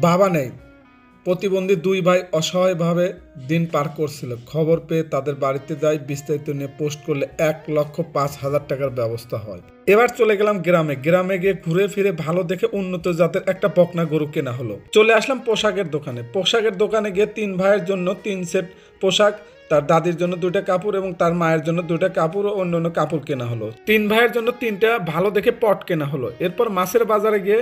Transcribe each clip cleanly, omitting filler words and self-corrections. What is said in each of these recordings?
বাবা নেই, প্রতিবন্ধী দুই ভাই অসহায়ভাবে দিন পার করছিল। খবর পেয়ে তাদের বাড়িতে যাই, বিস্তারিত নিয়ে পোস্ট করলে 1,05,000 টাকার ব্যবস্থা হয়। এবার চলে গেলাম গ্রামে। গ্রামে গিয়ে ঘুরে ফিরে ভালো দেখে উন্নত জাতের একটা বকনা গরু কেনা হলো। চলে আসলাম পোশাকের দোকানে। পোশাকের দোকানে গিয়ে 3 ভাইয়ের জন্য 3 সেট পোশাক, তার দাদির জন্য 2টা কাপড় এবং তার মায়ের জন্য 2টা কাপড় ও অন্যান্য কাপড় কেনা হলো। 3 ভাইয়ের জন্য 3টা ভালো দেখে পট কেনা হলো। এরপর মাছের বাজারে গিয়ে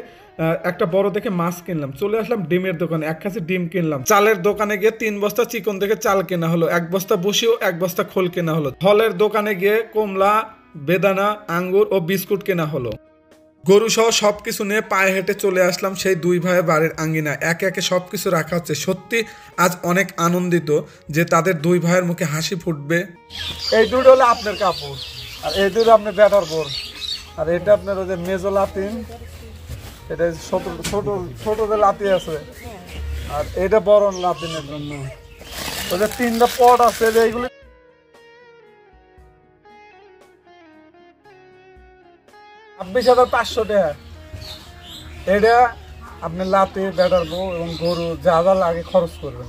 একটা বড় দেখে মাছ কিনলাম। চলে আসলাম ডিমের দোকানে, 1 কেজি ডিম কিনলাম। চালের দোকানে গিয়ে 3 বস্তা চিকন দেখে চাল কেনা হলো, 1 বস্তা বসি ও 1 বস্তা খোল কেনা হলো। ফলের দোকানে গিয়ে কমলা, বেদানা, আঙ্গুর ও বিস্কুট কেনা হলো। গরু সহ সবকিছু নিয়ে পায়ে হেঁটে চলে আসলাম সেই 2 ভাইয়ের বাড়ির আঙ্গিনায়। একে একে সবকিছু রাখা হচ্ছে। সত্যি আজ অনেক আনন্দিত যে তাদের 2 ভাইয়ের মুখে হাসি ফুটবে। এই দুটো হলো আপনার কাপড়, আর এই দুটো আপনার ব্যাটার বোর, আর এটা আপনার ওই যে মেজো লাতিন, এটা ছোট ছোট ছোট যে লাতি আছে, আর এটা বড় লাতিনের জন্য ওই যে 3টা পট আছে। এইগুলো 26,500 টাকা। এটা আপনি লাতে ব্যাটার বউ এবং গরু যা যা লাগে খরচ করবেন।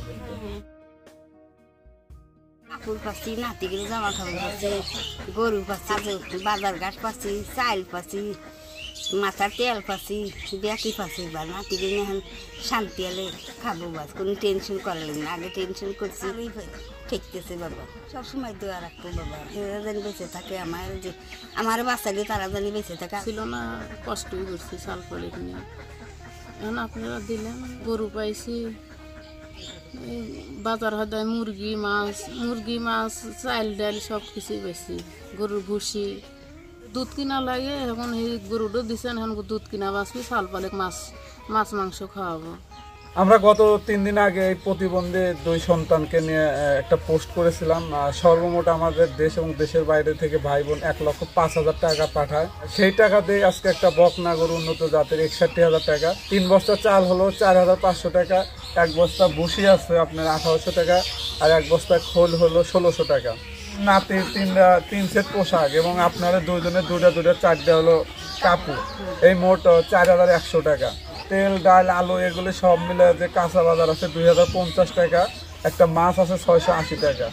কাপড় পাচ্ছি, নাতিগুলো জামা কাপড় পাচ্ছি, গরু পাচ্ছি, বাজার ঘাট পাচ্ছি, চাল পাচ্ছি, মাথার তেল পাচ্ছি, ব্যাটি পাচ্ছি। বা নাতিগুলো এখন শান্তি হলে খাবো, বাস কোনো টেনশন করা লাগে না। আগে টেনশন করছি, ঠেকতেছে বাবা। সবসময় দোয়া রাখবো বাবা, এরা জানি বেঁচে থাকে। আমার বাচ্চাগুলো তারা জানি বেঁচে থাকে। ছিল না, কষ্টই করছি চাল ফলে নিয়ে। এখন আপনারা দিলেন, গরু পাইছি, বাজার হদায় মুরগি মাছ চাল ডাল সব কিছুই বেশি। গরুর ভুসি দুধ কিনা লাগে, এখন এই গরুটা দিচ্ছেন, এখন দুধ কিনা বাঁচবি, চাল পালে মাছ মাংস খাওয়াবো। আমরা গত 3 দিন আগে এই প্রতিবন্ধী 2 সন্তানকে নিয়ে একটা পোস্ট করেছিলাম। সর্বমোট আমাদের দেশ এবং দেশের বাইরে থেকে ভাই বোন 1,05,000 টাকা পাঠায়। সেই টাকা দিয়ে আজকে একটা বকনা গরু উন্নত জাতের 61,000 টাকা, 3 বস্তা চাল হলো 4,500 টাকা, 1 বস্তা ভুসি আছে আপনার 1,800 টাকা, আর 1 বস্তা খোল হলো 1,600 টাকা। নাতির 3 সেট পোশাক এবং আপনারা 2 জনের 2টা 4টা হলো কাপড়, এই মোট 4,100 টাকা। তেল, ডাল, আলু এগুলো সব মিলে যে কাঁচা বাজার আছে 2,050 টাকা, একটা মাছ আছে 680 টাকা,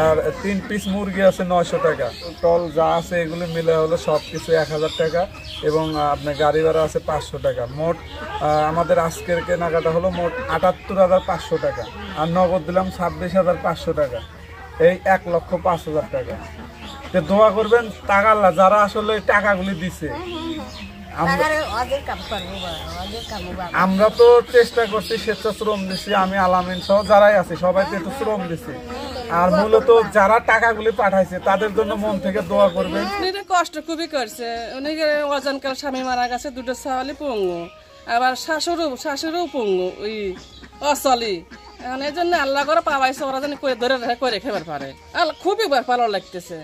আর 3 পিস মুরগি আছে 900 টাকা। টল যা আছে এগুলো মিলে হলো সব কিছু 1,000 টাকা এবং আপনার গাড়ি ভাড়া আছে 500 টাকা। মোট আমাদের আজকের কেনাকাটা হলো মোট 78,500 টাকা, আর নগদ দিলাম 26,500 টাকা। এই 1,05,000 টাকা। তো দোয়া করবেন টাকাল্লা যারা আসলে টাকাগুলি দিছে। আমরা তো চেষ্টা করছি, স্বেচ্ছাশ্রম দিছি, আমি আলামিন সহ যারাই আছি সবাই তো একটু শ্রম দিছি। আর মূলত যারা টাকাগুলি পাঠাইছে তাদের জন্য মন থেকে দোয়া করবেন। কষ্ট খুবই করছে, উনি অজনকাল স্বামী মারা গেছে, 2টা ছাওয়ালি পঙ্গু, আবার শাশুড়ও পঙ্গু, ওই অচলি। এখন এই জন্য আল্লাহ করে পাওয়াইছে, ওরা যেন করে ধরে করে খেবার পারে। খুবই ভালো লাগতেছে।